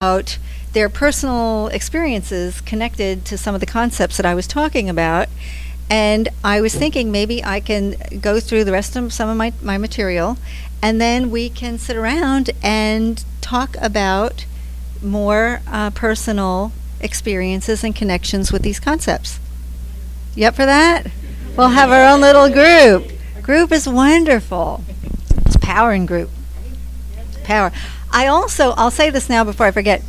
about their personal experiences connected to some of the concepts that I was talking about. And I was thinking maybe I can go through the rest of some of my material, and then we can sit around and talk about more personal experiences and connections with these concepts. You up for that? We'll have our own little group. Group is wonderful. It's power in group. Power. I'll say this now before I forget.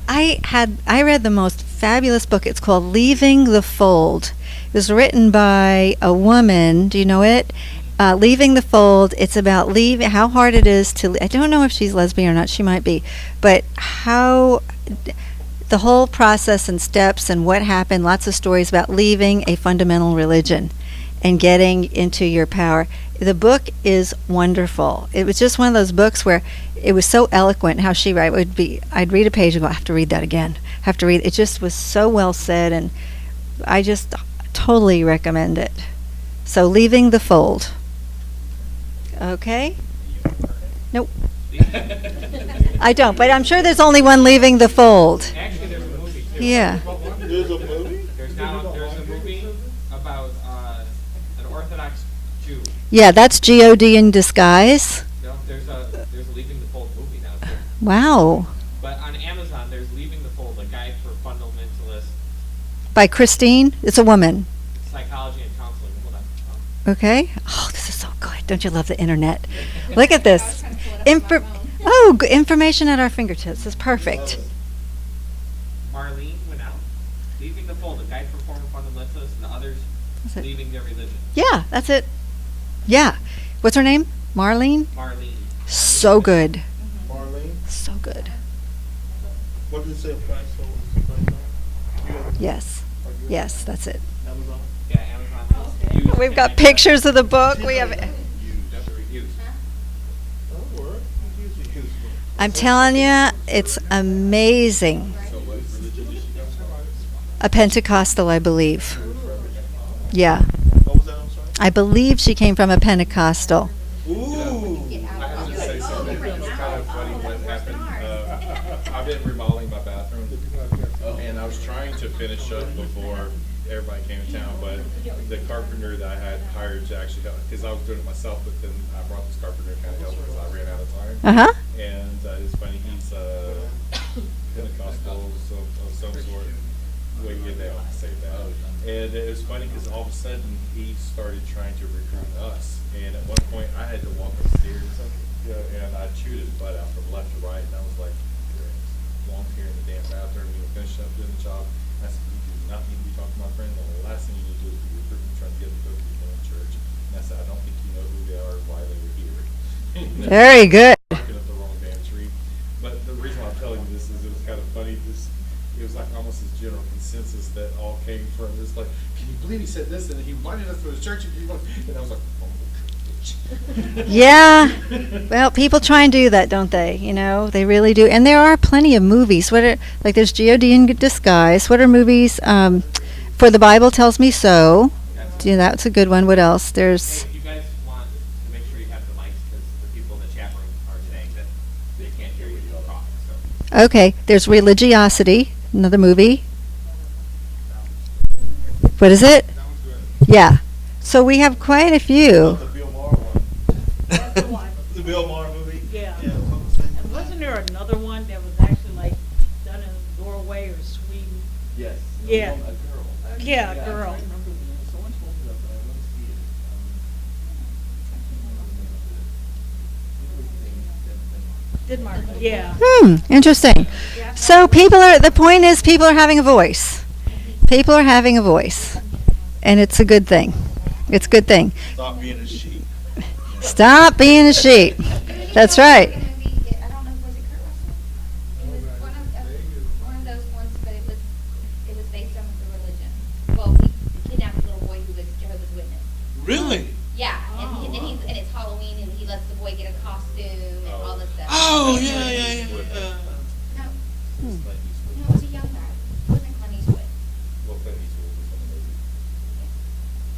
I read the most fabulous book. It's called Leaving the Fold. It was written by a woman. Do you know it? Leaving the Fold. It's about how hard it is to. I don't know if she's lesbian or not. She might be, but how the whole process and steps and what happened. Lots of stories about leaving a fundamental religion and getting into your power. The book is wonderful. It was just one of those books where it was so eloquent how she write would be. I'd read a page and go, I have to read that again. Have to read. It just was so well said, and I just totally recommend it. So, Leaving the Fold. Okay? Nope. I don't, but I'm sure there's only one Leaving the Fold. Actually, there's a movie too. Yeah. There's a movie? There's a movie about an Orthodox Jew. Yeah, that's G-O-D in disguise. No, there's a Leaving the Fold movie now too. Wow. But on Amazon, there's Leaving the Fold, a guide for fundamentalists, By Christine. It's a woman. psychology and counseling. Hold on. Okay. Oh, this is so good. Don't you love the internet? Look at this. Information at our fingertips is perfect. Marlene went out. Leaving the Fold, a guide for former fundamentalists and others That's it. leaving their religion. Yeah, that's it. Yeah. What's her name? Marlene? Marlene. So good. Marlene? So good. What did it say? Price? Yes. Yes, that's it. Amazon? Yeah, Amazon. Used We've and got then pictures of the book. We have. used. That's a reviews. That'll work. Use it. I'm telling you, it's amazing. So what religion did she come from? A Pentecostal, I believe. Yeah. What was that? I'm sorry? I believe she came from a Pentecostal. Ooh. I have to say something. It's kind of funny what happened. I've been remodeling my bathroom, and I was trying to finish up before everybody came to town, but the carpenter that I had hired to actually help, because I was doing it myself, but then I brought this carpenter to kind of help because I ran out of time. Uh-huh. And it's funny, he's Pentecostal of some sort. Well, yeah, they all say that. And it was funny because all of a sudden he started trying to recruit us. And at one point I had to walk upstairs, and I chewed his butt out from left to right. And I was like, long here in the damn bathroom, you know, finish up doing the job. And I said, you do not need to be talking to my friend. The last thing you need to do is be recruiting, trying to get them to go to people in church. And I said, I don't think you know who they are or why they were here. Very good. Barking up the wrong damn tree. But the reason I'm telling you this is it was kind of funny. It was like almost this general consensus that all came from this. Like, can you believe he said this? And he wanted us to his church. And I was like, oh, bitch. Yeah. Well, people try and do that, don't they? You know, they really do. And there are plenty of movies. There's G.O.D. in disguise. What are movies? For the Bible Tells Me So. Yeah, that's a good one. What else? There's. You guys want to make sure you have the mics because the people in the chat room are saying that they can't hear you talk. So. Okay. There's Religiosity. Another movie. What is it? Yeah. So we have quite a few. The Bill Maher one. That's the one. The Bill Maher movie? Yeah. Yeah, it was on the same. And wasn't there another one that was actually like done in Norway or Sweden? Yes. Yeah. A girl. Yeah, a girl. I remember someone told me that, but I want to see it. Denmark. Yeah. Interesting. So the point is people are having a voice. People are having a voice. And it's a good thing. It's a good thing. Stop being a sheep. Stop being a sheep. That's right. I don't know, was it Kurt Russell? It was one of those ones, but it was based on the religion. Well, he kidnapped a little boy who was Jehovah's Witness. Really? Yeah, and it's Halloween, and he lets the boy get a costume and all this stuff. Oh, yeah. No, Clint no, Eastwood. it was a young guy. It wasn't Clint Eastwood. Well, Clint Eastwood was in the movie.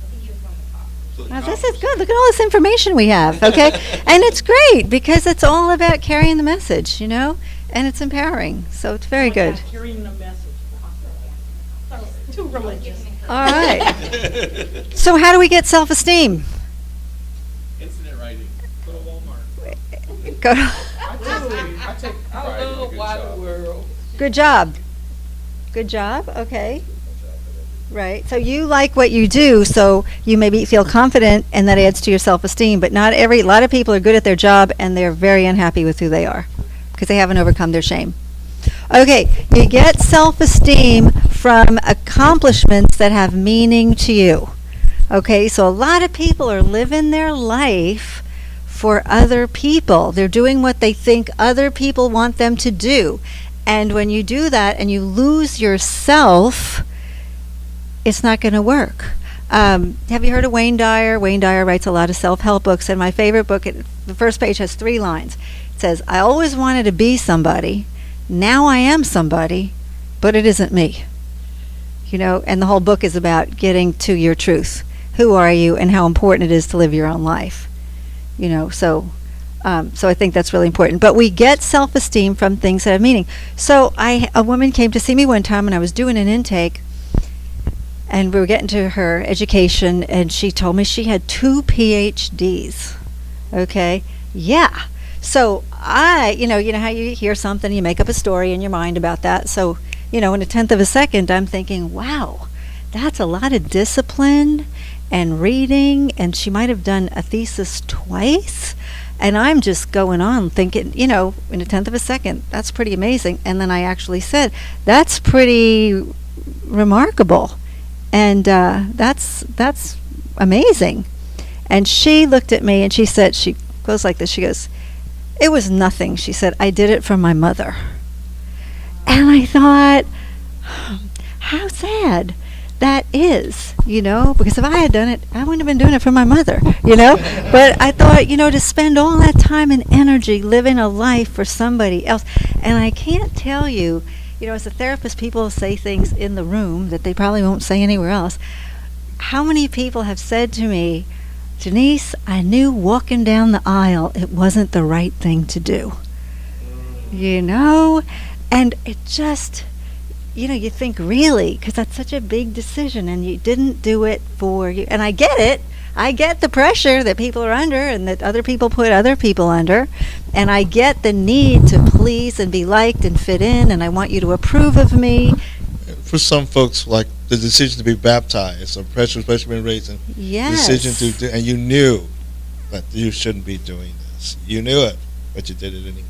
I think he was one of the top. So the Now, cop this is was- good. Look at all this information we have, okay? And it's great because it's all about carrying the message, you know? and it's empowering. So it's very Like good. I'm Carrying the message. So, too religious. All right. So how do we get self-esteem? Incident writing. Go to Walmart. Go. I take pride in a good job. world. Good job. Good job. Okay. Right. So you like what you do, so you maybe feel confident, and that adds to your self-esteem. But a lot of people are good at their job, and they're very unhappy with who they are because they haven't overcome their shame. Okay. You get self-esteem from accomplishments that have meaning to you. Okay. So a lot of people are living their life for other people. They're doing what they think other people want them to do. And when you do that and you lose yourself, it's not going to work. Have you heard of Wayne Dyer? Wayne Dyer writes a lot of self-help books, and my favorite book, the first page has 3 lines. It says, I always wanted to be somebody. Now I am somebody, but it isn't me. And the whole book is about getting to your truth. Who are you, and how important it is to live your own life. So I think that's really important. But we get self-esteem from things that have meaning. So a woman came to see me one time, and I was doing an intake, and we were getting to her education, and she told me she had 2 PhDs. Okay? Yeah. So you know how you hear something, you make up a story in your mind about that. So, in a tenth of a second, I'm thinking, wow, that's a lot of discipline and reading, and she might have done a thesis twice. And I'm just going on thinking, in a tenth of a second, that's pretty amazing. And then I actually said, that's pretty remarkable. And that's amazing. And she looked at me and she said, she goes like this, she goes, it was nothing. She said, I did it for my mother. And I thought, how sad that is, because if I had done it, I wouldn't have been doing it for my mother, But I thought, to spend all that time and energy living a life for somebody else. And I can't tell you, as a therapist, people say things in the room that they probably won't say anywhere else. How many people have said to me, Denise, I knew walking down the aisle it wasn't the right thing to do. And it just, you think, really, because that's such a big decision, and you didn't do it for you. And I get it. I get the pressure that people are under and that other people put other people under. And I get the need to please and be liked and fit in, and I want you to approve of me. For some folks, like the decision to be baptized, some pressure, especially when raising, Yes. decision to do, and you knew that you shouldn't be doing this. You knew it, but you did it anyway.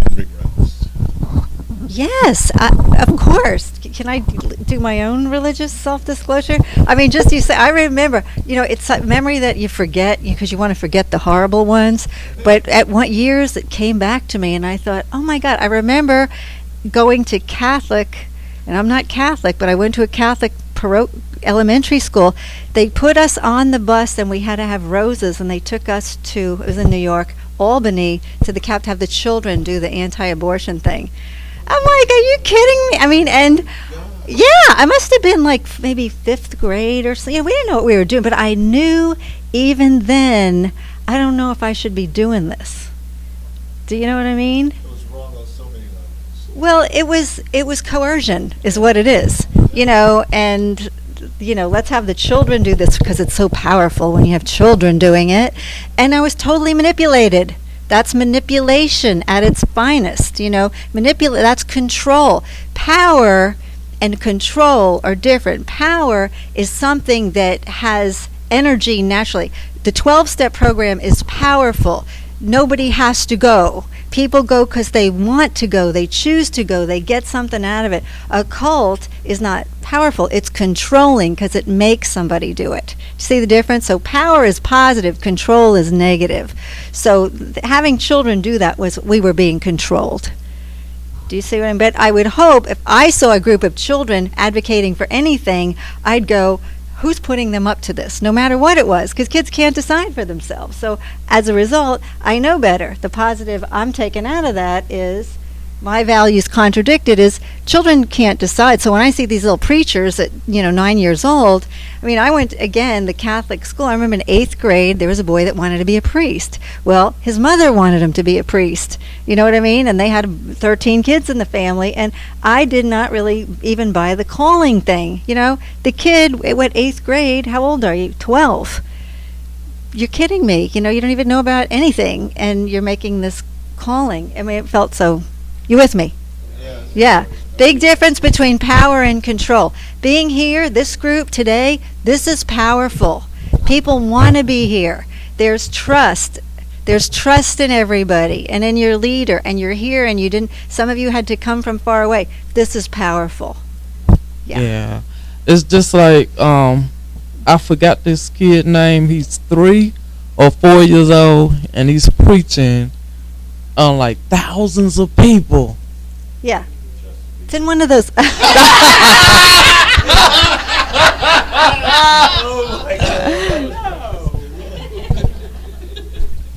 And regrets. Yes, of course. Can I do my own religious self-disclosure? I mean, just you say, I remember, it's a memory that you forget because you want to forget the horrible ones. But at years it came back to me, and I thought, oh my God, I remember going to Catholic, and I'm not Catholic, but I went to a Catholic elementary school. They put us on the bus, and we had to have roses, and they took us to, it was in New York, Albany, to have the children do the anti-abortion thing. I'm like, are you kidding me? I mean, and yeah, I must have been like maybe 5th grade or so. We didn't know what we were doing, but I knew even then, I don't know if I should be doing this. Do you know what I mean? It was wrong on so many levels. Well, it was coercion is what it is, and let's have the children do this because it's so powerful when you have children doing it. And I was totally manipulated. That's manipulation at its finest, that's control. Power and control are different. Power is something that has energy naturally. The 12-step program is powerful. Nobody has to go. People go because they want to go. They choose to go. They get something out of it. A cult is not powerful. It's controlling because it makes somebody do it. See the difference? So power is positive. Control is negative. So having children do that we were being controlled. Do you see what I mean? But I would hope if I saw a group of children advocating for anything, I'd go, who's putting them up to this, no matter what it was, because kids can't decide for themselves. So as a result, I know better. The positive I'm taking out of that is my values contradicted is children can't decide. So when I see these little preachers at 9 years old, I mean, I went again the Catholic school. I remember in 8th grade there was a boy that wanted to be a priest. Well, his mother wanted him to be a priest. You know what I mean? And they had 13 kids in the family, and I did not really even buy the calling thing. The kid at 8th grade. How old are you? 12. You're kidding me. You don't even know about anything, and you're making this calling. I mean, it felt so. You with me? Yeah. Big difference between power and control. Being here, this group today, this is powerful. People want to be here. There's trust. There's trust in everybody and in your leader, and you're here, and some of you had to come from far away. This is powerful. Yeah. It's just like, I forgot this kid name. He's 3 or 4 years old, and he's preaching on like thousands of people. Yeah. It's in one of those.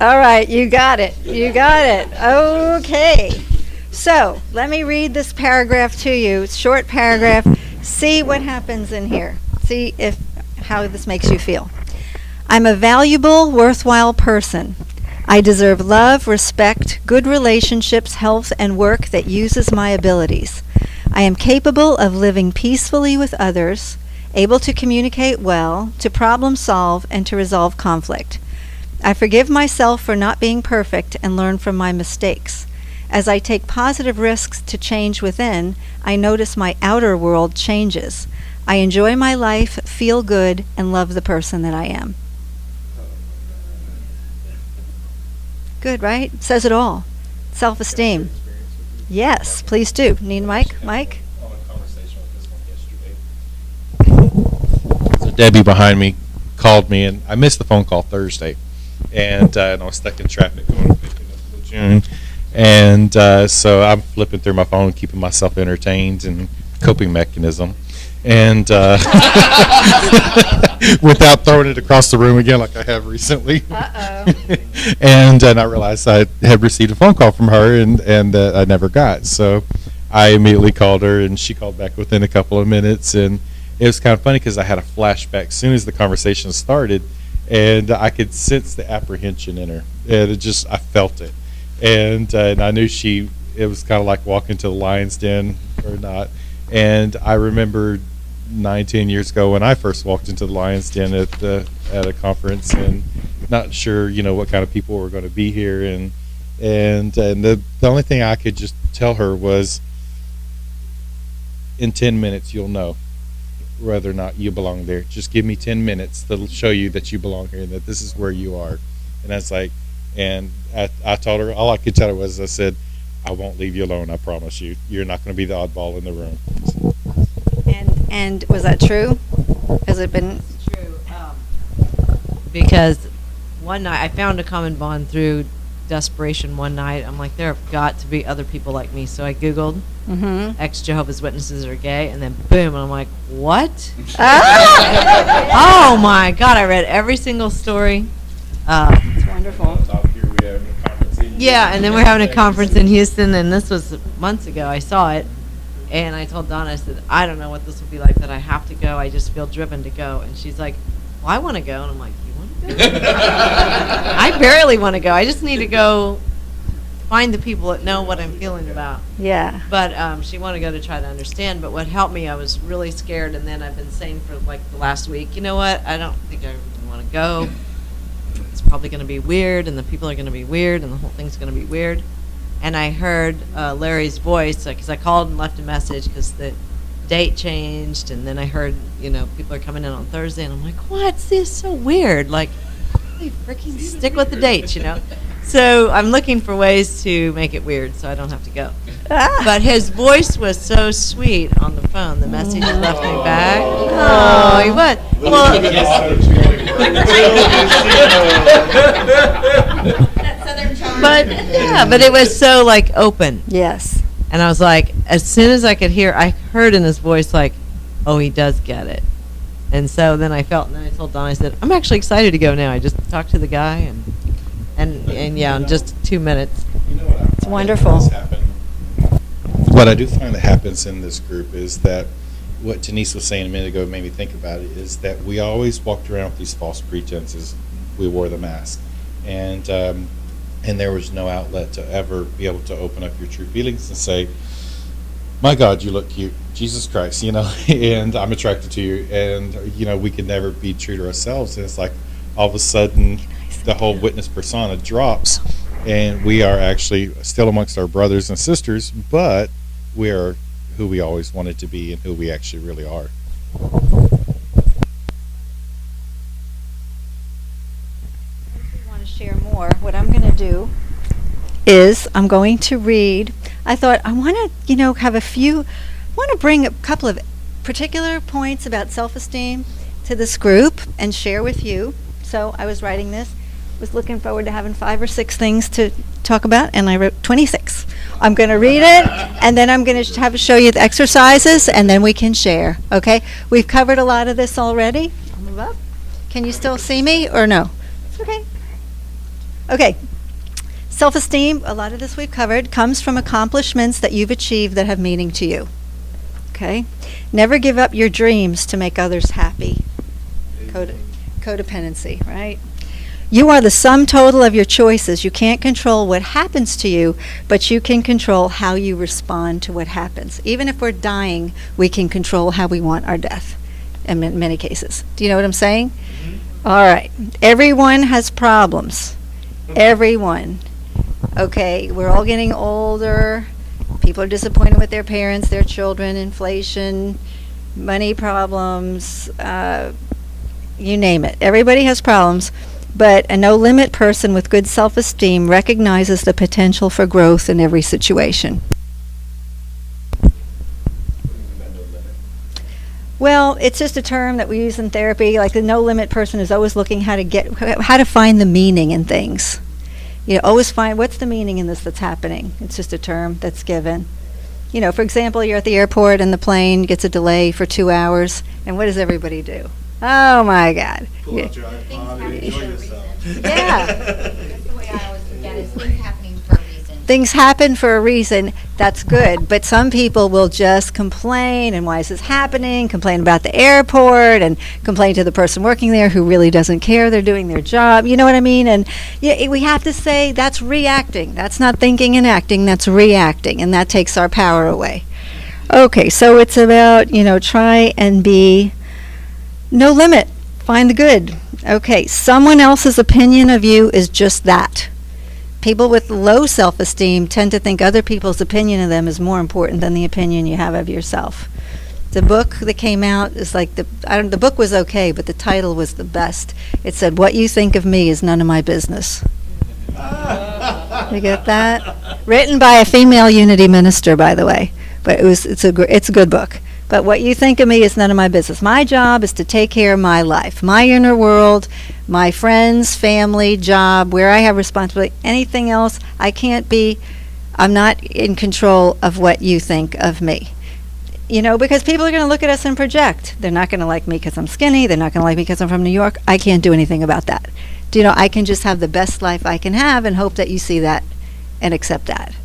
All right, you got it. Okay. So let me read this paragraph to you. Short paragraph. See what happens in here. See how this makes you feel. I'm a valuable, worthwhile person. I deserve love, respect, good relationships, health, and work that uses my abilities. I am capable of living peacefully with others, able to communicate well, to problem solve, and to resolve conflict. I forgive myself for not being perfect and learn from my mistakes. As I take positive risks to change within, I notice my outer world changes. I enjoy my life, feel good, and love the person that I am. Good, right? Says it all. Self-esteem. Yes, please do. Need a mic? Mike? On a conversation with this one yesterday. So Debbie behind me called me, and I missed the phone call Thursday, and I was stuck in traffic going to pick up June, and so I'm flipping through my phone, keeping myself entertained and coping mechanism. And without throwing it across the room again like I have recently. And I realized I had received a phone call from her and I never got. So I immediately called her, and she called back within a couple of minutes. And it was kind of funny because I had a flashback as soon as the conversation started, and I could sense the apprehension in her. And I felt it. And I knew it was kind of like walking to the lion's den or not. And I remember 9-10 years ago when I first walked into the Lion's Den at a conference, and not sure what kind of people were going to be here, and the only thing I could just tell her was, in 10 minutes you'll know whether or not you belong there. Just give me 10 minutes to show you that you belong here and that this is where you are. And I was like, and I told her, all I could tell her was, I said, I won't leave you alone, I promise you. You're not going to be the oddball in the room. And was that true? Has it been? It's true. Because one night I found a common bond through desperation one night. I'm like, there have got to be other people like me. So I Googled ex-Jehovah's Witnesses are gay, and then boom, and I'm like, what? Oh my God, I read every single story. It's wonderful. Yeah, and then we're having a conference in Houston, and this was months ago. I saw it, and I told Donna, I said, I don't know what this will be like, but I have to go. I just feel driven to go. And she's like, well, I want to go. And I'm like, you want to go? I barely want to go. I just need to go find the people that know what I'm feeling about. Yeah. But she wanted to go to try to understand. But what helped me, I was really scared, and then I've been saying for like the last week, you know what, I don't think I really want to go. It's probably going to be weird, and the people are going to be weird, and the whole thing's going to be weird. And I heard Larry's voice, because I called and left a message because the date changed, and then I heard, people are coming in on Thursday, and I'm like, what? This is so weird. Like, they freaking stick with the dates, So I'm looking for ways to make it weird so I don't have to go. But his voice was so sweet on the phone. The message left me back. Oh, he was. But it was so open. Yes. And I was like, as soon as I could hear, I heard in his voice oh, he does get it. And so then I felt, and then I told Don, I said, I'm actually excited to go now. I just talked to the guy, and yeah, in just 2 minutes. It's wonderful. This happened what I do find that happens in this group is that what Denise was saying a minute ago made me think about it, is that we always walked around with these false pretenses. We wore the mask, and there was no outlet to ever be able to open up your true feelings and say, my God, you look cute, Jesus Christ, and I'm attracted to you, and we could never be true to ourselves. And it's like all of a sudden the whole witness persona drops, and we are actually still amongst our brothers and sisters, but we are who we always wanted to be and who we actually really are. If you want to share more, what I'm going to do is I'm going to read. I thought I want to, have want to bring a couple of particular points about self-esteem to this group and share with you. So I was writing this, was looking forward to having 5 or 6 things to talk about, and I wrote 26. I'm going to read it, and then I'm going to show you the exercises, and then we can share, okay? We've covered a lot of this already. I'll move up. Can you still see me, or no? It's okay. Okay. Self-esteem, a lot of this we've covered, comes from accomplishments that you've achieved that have meaning to you, okay? Never give up your dreams to make others happy. Codependency, right? You are the sum total of your choices. You can't control what happens to you, but you can control how you respond to what happens. Even if we're dying, we can control how we want our death in many cases. Do you know what I'm saying? Mm-hmm. All right. Everyone has problems. Everyone. Okay, we're all getting older. People are disappointed with their parents, their children, inflation, money problems, you name it. Everybody has problems. But a no-limit person with good self-esteem recognizes the potential for growth in every situation. Well, it's just a term that we use in therapy. Like the no-limit person is always looking how to find the meaning in things. Always find what's the meaning in this that's happening. It's just a term that's given. For example, you're at the airport and the plane gets a delay for 2 hours, and what does everybody do? Oh my God. Pull out your iPod and enjoy yourself. Yeah. That's the way I always look at it, is things happening for a reason. Things happen for a reason. That's good. But some people will just complain, and why is this happening? Complain about the airport, and complain to the person working there who really doesn't care. They're doing their job. You know what I mean? And we have to say that's reacting. That's not thinking and acting. That's reacting, and that takes our power away. Okay, so it's about, try and be no limit. Find the good. Okay, someone else's opinion of you is just that. People with low self-esteem tend to think other people's opinion of them is more important than the opinion you have of yourself. The book that came out is like the book was okay, but the title was the best. It said, "What you think of me is none of my business." You get that? Written by a female Unity minister, by the way. But it's a good book. But what you think of me is none of my business. My job is to take care of my life, my inner world, my friends, family, job, where I have responsibility. Anything else, I'm not in control of what you think of me. Because people are going to look at us and project. They're not going to like me because I'm skinny. They're not going to like me because I'm from New York. I can't do anything about that. I can just have the best life I can have and hope that you see that and accept that.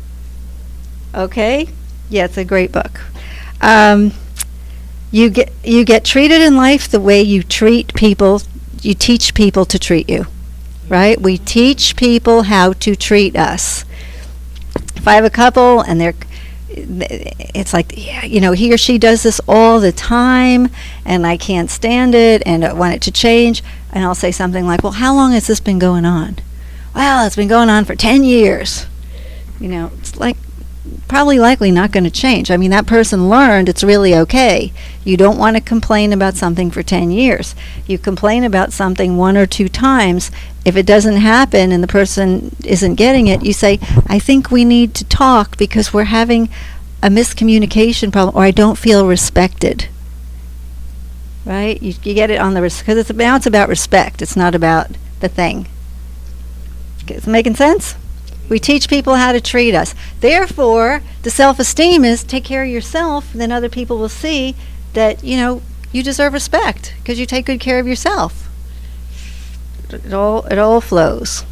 Okay? Yeah, it's a great book. You get treated in life the way you treat people. You teach people to treat you, right? We teach people how to treat us. If I have a couple and it's like, he or she does this all the time, and I can't stand it, and I want it to change, and I'll say something like, well, how long has this been going on? Well, it's been going on for 10 years. It's like, probably likely not going to change. I mean, that person learned it's really okay. You don't want to complain about something for 10 years. You complain about something 1 or 2 times. If it doesn't happen and the person isn't getting it, you say, I think we need to talk because we're having a miscommunication problem, or I don't feel respected. Right? You get it on the, because now it's about respect. It's not about the thing. Is it making sense? We teach people how to treat us. Therefore, the self-esteem is take care of yourself, then other people will see that, you deserve respect because you take good care of yourself. It all flows.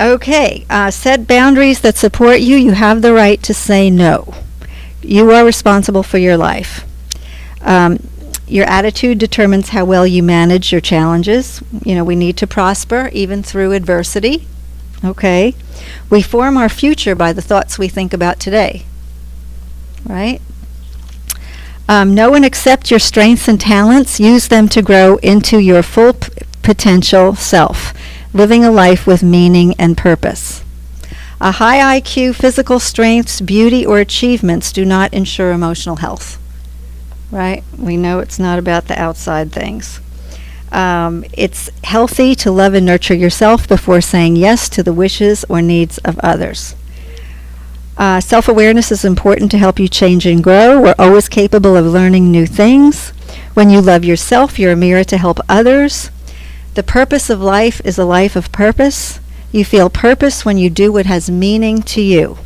Okay, set boundaries that support you. You have the right to say no. You are responsible for your life. Your attitude determines how well you manage your challenges. You know, we need to prosper even through adversity. Okay? We form our future by the thoughts we think about today. Right? Know and accept your strengths and talents. Use them to grow into your full potential self, living a life with meaning and purpose. A high IQ, physical strengths, beauty, or achievements do not ensure emotional health. Right? We know it's not about the outside things. It's healthy to love and nurture yourself before saying yes to the wishes or needs of others. Self-awareness is important to help you change and grow. We're always capable of learning new things. When you love yourself, you're a mirror to help others. The purpose of life is a life of purpose. You feel purpose when you do what has meaning to you.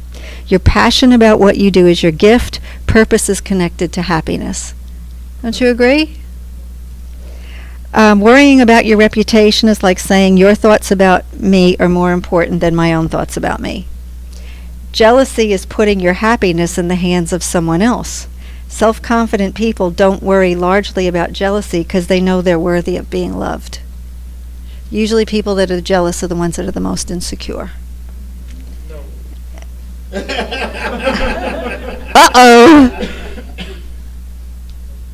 Your passion about what you do is your gift. Purpose is connected to happiness. Don't you agree? Worrying about your reputation is like saying your thoughts about me are more important than my own thoughts about me. Jealousy is putting your happiness in the hands of someone else. Self-confident people don't worry largely about jealousy because they know they're worthy of being loved. Usually people that are jealous are the ones that are the most insecure. Uh-oh.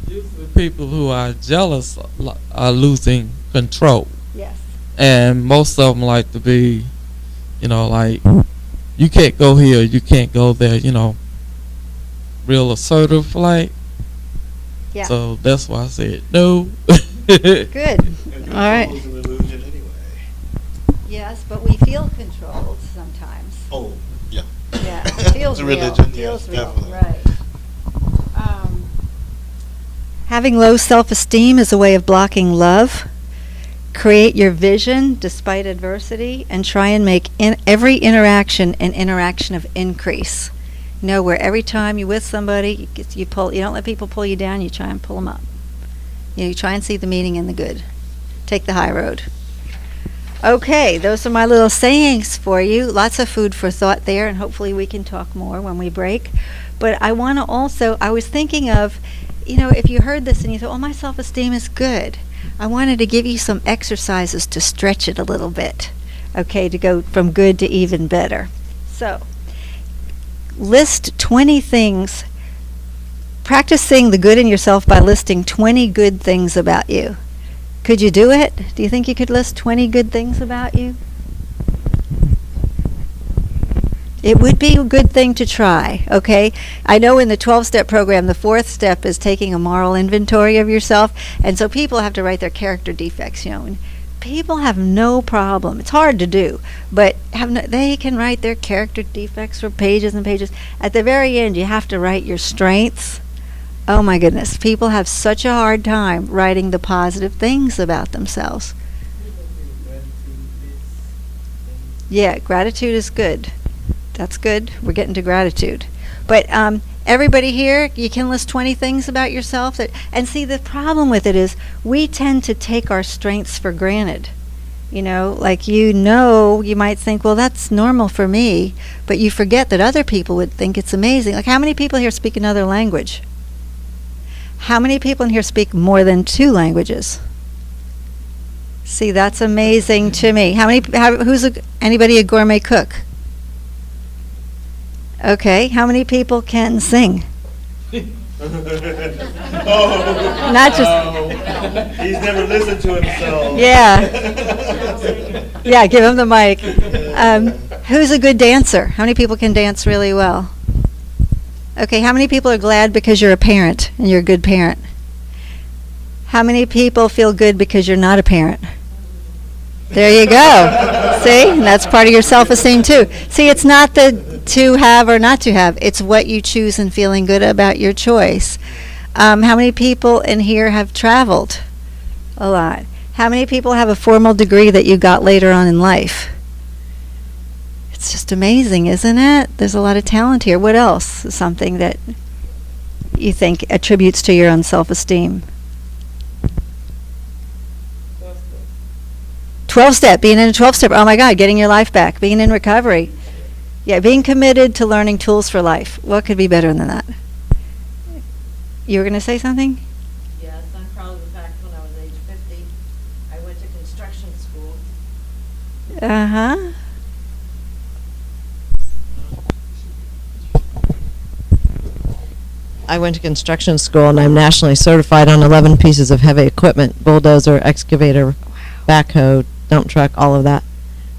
Usually people who are jealous are losing control. Yes. And most of them like to be, you know, like, you can't go here, you can't go there, you know, real assertive, like. Yeah. So that's why I said no. Good. All right. Control is an illusion anyway. Yes, but we feel controlled sometimes. Oh, yeah. Yeah, it feels It's a real. religion, Feels yes, real, definitely. right. Having low self-esteem is a way of blocking love. Create your vision despite adversity, and try and make every interaction an interaction of increase. You know, where every time you're with somebody, you don't let people pull you down. You try and pull them up. You try and see the meaning in the good. Take the high road. Okay, those are my little sayings for you. Lots of food for thought there, and hopefully we can talk more when we break. But I want to also, I was thinking of, you know, if you heard this and you thought, oh, my self-esteem is good, I wanted to give you some exercises to stretch it a little bit, okay, to go from good to even better. So, list 20 things. Practice seeing the good in yourself by listing 20 good things about you. Could you do it? Do you think you could list 20 good things about you? It would be a good thing to try, okay? I know in the 12-step program, the 4th step is taking a moral inventory of yourself, and so people have to write their character defects, you know. And people have no problem. It's hard to do, but they can write their character defects for pages and pages. At the very end, you have to write your strengths. Oh my goodness, people have such a hard time writing the positive things about themselves. Yeah, gratitude is good. That's good. We're getting to gratitude. But everybody here, you can list 20 things about yourself. And see, the problem with it is we tend to take our strengths for granted. You know, like you might think, well, that's normal for me. But you forget that other people would think it's amazing. Like, how many people here speak another language? How many people in here speak more than 2 languages? See, that's amazing to me. Anybody a gourmet cook? Okay, how many people can sing? Not just. He's never listened to himself. Yeah. Yeah, give him the mic. Who's a good dancer? How many people can dance really well? Okay, how many people are glad because you're a parent and you're a good parent? How many people feel good because you're not a parent? There you go. See? And that's part of your self-esteem too. See, it's not the to have or not to have. It's what you choose and feeling good about your choice. How many people in here have traveled? A lot. How many people have a formal degree that you got later on in life? It's just amazing, isn't it? There's a lot of talent here. What else is something that you think attributes to your own self-esteem? 12-step, being in a 12-step. Oh my God, getting your life back, being in recovery. Yeah, being committed to learning tools for life. What could be better than that? You were going to say something? Yes, I'm proud of the fact when I was age 50, I went to construction school. Uh-huh. I went to construction school and I'm nationally certified on 11 pieces of heavy equipment, bulldozer, excavator, backhoe, dump truck, all of that.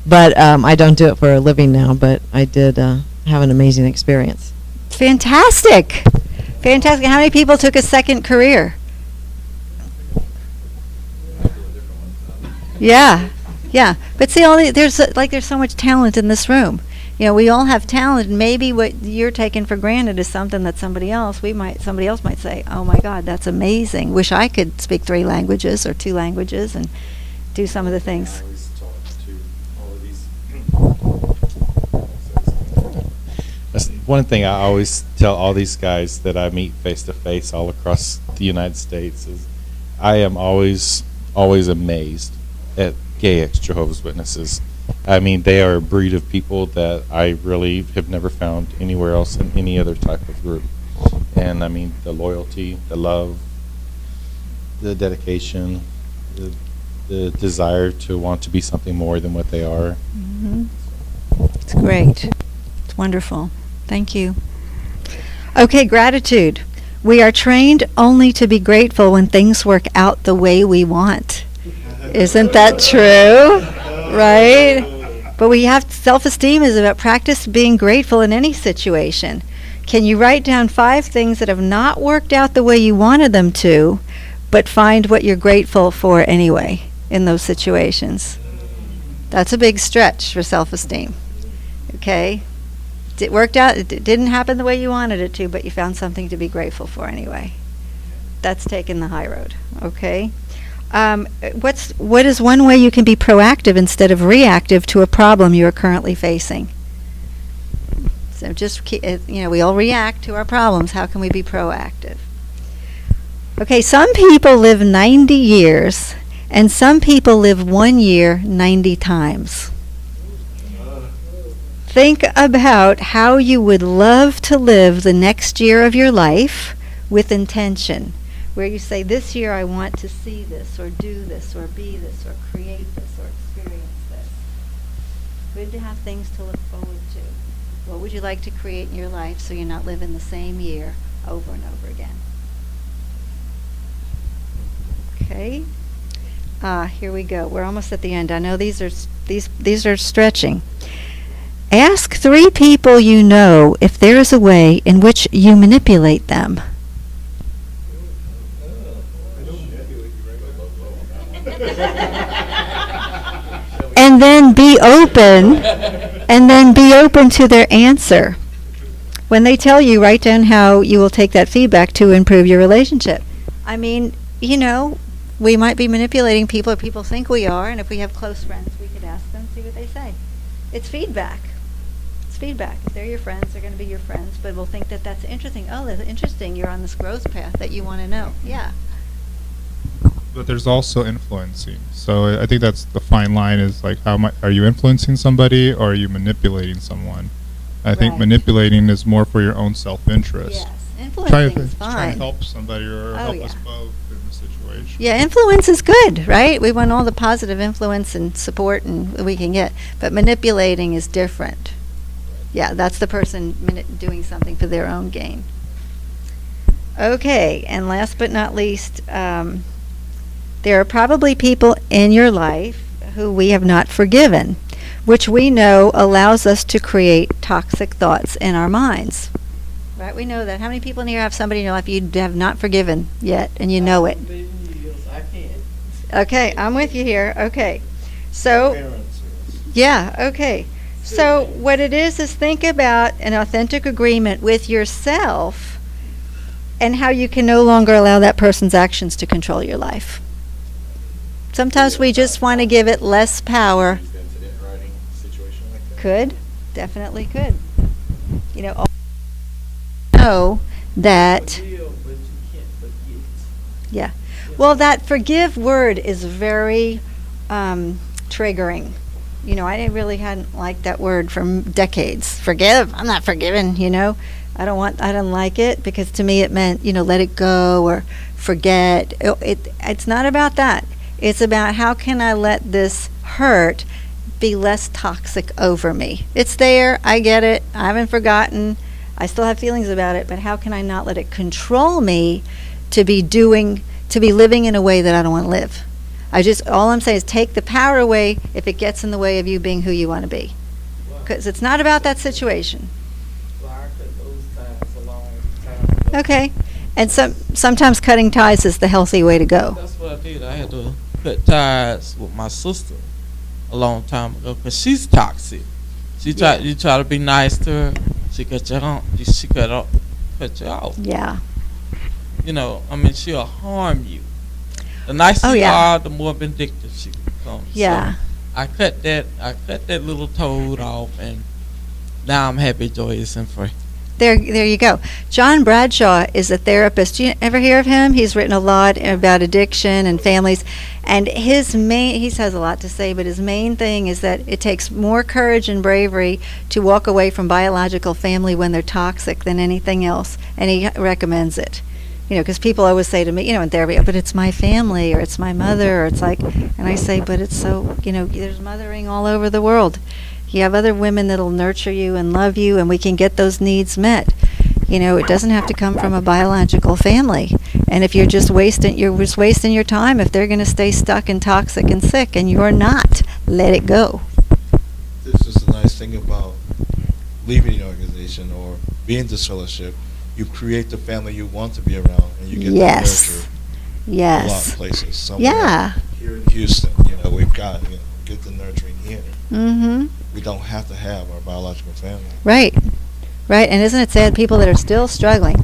But I don't do it for a living now, but I did have an amazing experience. Fantastic. Fantastic. How many people took a second career? Yeah. Yeah. But see, there's so much talent in this room. You know, we all have talent, and maybe what you're taking for granted is something that somebody else might say, "Oh my God, that's amazing. Wish I could speak 3 languages or 2 languages and do some of the things." I always talk to all of these. That's one thing I always tell all these guys that I meet face to face all across the United States is I am always amazed at gay ex-Jehovah's Witnesses. I mean, they are a breed of people that I really have never found anywhere else in any other type of group. And I mean, the loyalty, the love, the dedication, the desire to want to be something more than what they are. Mm-hmm. It's great. It's wonderful. Thank you. Okay, gratitude. We are trained only to be grateful when things work out the way we want. Isn't that true? Right? But we have self-esteem is about practice being grateful in any situation. Can you write down 5 things that have not worked out the way you wanted them to, but find what you're grateful for anyway in those situations? That's a big stretch for self-esteem. Okay? It worked out, it didn't happen the way you wanted it to, but you found something to be grateful for anyway. That's taking the high road. Okay? What is one way you can be proactive instead of reactive to a problem you are currently facing? So just we all react to our problems. How can we be proactive? Okay, some people live 90 years, and some people live 1 year 90 times. Think about how you would love to live the next year of your life with intention. Where you say, this year I want to see this, or do this, or be this, or create this, or experience this. Good to have things to look forward to. What would you like to create in your life so you're not living the same year over and over again? Okay. Here we go. We're almost at the end. I know these are stretching. Ask 3 people you know if there is a way in which you manipulate them. And then be open to their answer. When they tell you, write down how you will take that feedback to improve your relationship. I mean, we might be manipulating people, or people think we are, and if we have close friends, we could ask them, see what they say. It's feedback. It's feedback. If they're your friends, they're going to be your friends, but we'll think that that's interesting. Oh, that's interesting. You're on this growth path that you want to know. Yeah. But there's also influencing. So I think that's the fine line is like, are you influencing somebody or are you manipulating someone? I think Right. manipulating is more for your own self-interest. Yes. Influencing is Trying fine. to help somebody or help yeah. us both in the situation. Yeah, influence is good, right? We want all the positive influence and support we can get. But manipulating is different. Yeah, that's the person doing something for their own gain. Okay, and last but not least, there are probably people in your life who we have not forgiven, which we know allows us to create toxic thoughts in our minds. Right? We know that. How many people in here have somebody in your life you have not forgiven yet, and you know it? I can't. Okay, I'm with you here. Okay. So, yeah, okay. So what it is think about an authentic agreement with yourself and how you can no longer allow that person's actions to control your life. Sometimes we just want to give it less power. Incident writing situation like that. Could, definitely could. Know that, yeah. Well, that forgive word is very triggering. I really hadn't liked that word for decades. Forgive, I'm not forgiven, I don't like it, because to me it meant, let it go or forget. It's not about that. It's about how can I let this hurt be less toxic over me. It's there, I get it, I haven't forgotten, I still have feelings about it, but how can I not let it control me to be living in a way that I don't want to live? All I'm saying is take the power away if it gets in the way of you being who you want to be. Because it's not about that situation. So I cut those ties a long time ago. Okay. And sometimes cutting ties is the healthy way to go. That's what I did. I had to cut ties with my sister a long time ago because she's toxic. You try to be nice to her, she cut you off. Cut you off. Yeah. She'll harm you. The nicer you are, the more vindictive she becomes. Yeah. So I cut that little toad off, and now I'm happy, joyous, and free. There you go. John Bradshaw is a therapist. Do you ever hear of him? He's written a lot about addiction and families, and he has a lot to say, but his main thing is that it takes more courage and bravery to walk away from biological family when they're toxic than anything else, and he recommends it. Because people always say to me, in therapy, but it's my family, or it's my mother, or it's like, and I say, but it's so, there's mothering all over the world. You have other women that'll nurture you and love you, and we can get those needs met. It doesn't have to come from a biological family. And if you're just wasting your time if they're going to stay stuck and toxic and sick, and you're not. Let it go. This is the nice thing about leaving the organization or being disfellowship. You create the family you want to be around, and you get to nurture a lot of places. Somewhere here in Houston, we've got get the nurturing here. Mm-hmm. We don't have to have our biological family. Right. And isn't it sad, people that are still struggling?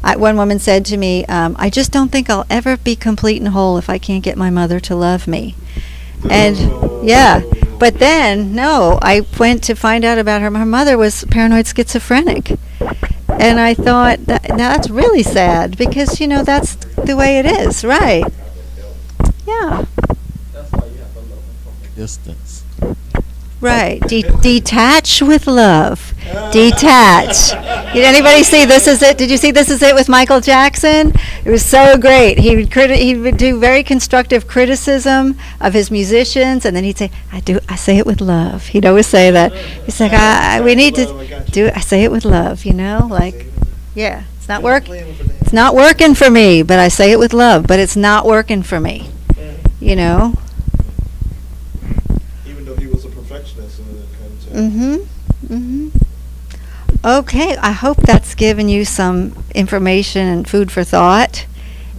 One woman said to me, I just don't think I'll ever be complete and whole if I can't get my mother to love me. And but then, no, I went to find out about her. Her mother was paranoid schizophrenic. And I thought, that's really sad, because, that's the way it is, right? Yeah. That's why you have to love them from a distance. Right. Detach with love. Detach. Did anybody see This Is It? Did you see This Is It with Michael Jackson? It was so great. He would do very constructive criticism of his musicians, and then he'd say, I say it with love. He'd always say that. He's like, we need to I say it with love, yeah, it's not working for me, but I say it with love, but it's not working for me, Even though he was a perfectionist when it comes to Mm-hmm. Okay, I hope that's given you some information and food for thought,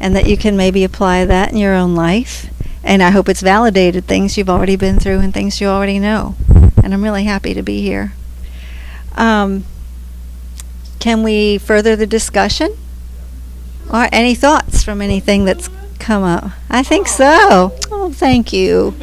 and that you can maybe apply that in your own life. And I hope it's validated things you've already been through and things you already know. And I'm really happy to be here. Can we further the discussion? Or any thoughts from anything that's come up? I think so. Oh, thank you.